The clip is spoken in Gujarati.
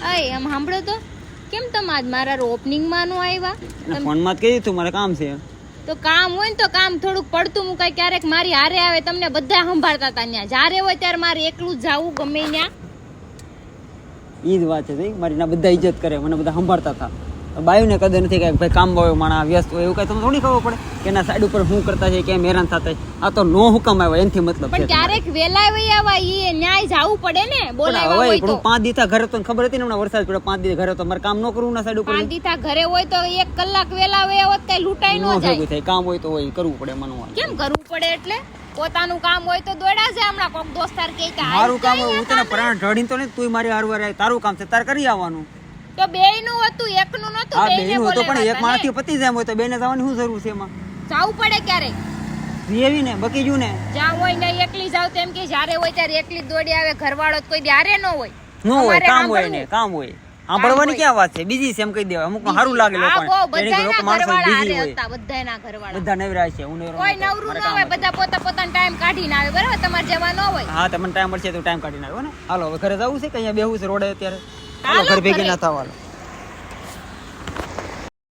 અય આમ સાંભળો તો કેમ તમે આજ મારા ઓપનિંગ માં નો આવ્યા ફોન માં જ કહી તું મારે કામ છે તો કામ હોય ને તો કામ થોડુંક પડતું મુકાય ક્યારેક મારી હારે આવે તમને બધા સંભાળતા હતા ત્યાં જ્યારે હોય ત્યારે મારે એકલું જ જાવું ગમે ત્યાં ઈ જ વાત છે મારી ના બધા ઇજ્જત કરે મને બધા સંભાળતા હતા બાયું ને કદર નથી કે ભાઈ કામ વાળો માણસ વ્યસ્ત હોય એવું કઈ તમને થોડી ખબર પડે કે એના સાઈડ ઉપર શું કરતા છે કેમ હેરાન થતા આ તો નો હુકમ આવ્યો એનથી મતલબ પણ ક્યારેક વેલા વઈ આવા ઈ ન્યાય જાવું પડે ને બોલાવા હોય તો 5 દીથા ઘરે તો ખબર હતી ને હમણાં વરસાદ પડ્યો 5 દી ઘરે તો મારે કામ ન કરવું ના સાઈડ ઉપર 5 દીથા ઘરે હોય તો 1 કલાક વેલા વઈ આવત કઈ લૂંટાઈ ન જાય થાય કામ હોય તો હોય કરવું પડે મનવા કેમ કરવું પડે એટલે પોતાનું કામ હોય તો દોડા છે હમણાં કોક દોસ્તાર કે મારું કામ હોય હું તને પ્રાણ ઢળીને તો ને તું મારી હારવાર તારું કામ છે તાર કરી આવવાનું તો બેયનું હતું એકનું નતું બેયને બોલે બોલે પણ એક માણસથી પતી જાય હોય તો બેને જવાની શું જરૂર છે એમાં જાવું પડે ક્યારેક જેવી ને બકી જુ ને જ્યાં હોય ને એકલી જાવ તેમ કે જ્યારે હોય ત્યારે એકલી જ દોડી આવે ઘરવાળો તો કોઈ ત્યારે ન હોય નો હોય કામ હોય ને કામ હોય સાંભળવાની ક્યાં વાત છે બીજી છે એમ કહી દેવાય અમુક સારું લાગે બધા નવરા છે હું કોઈ નવરું ન હોય બધા પોતાનો ટાઈમ કાઢીને આવે બરાબર તમારે જવા ન હોય હા તમને ટાઈમ મળશે તો ટાઈમ કાઢીને આવ્યો ને હાલો હવે ઘરે જવું છે કે અહીંયા બેહવું છે રોડે અત્યારે હાલો ઘર ભેગી ના થવા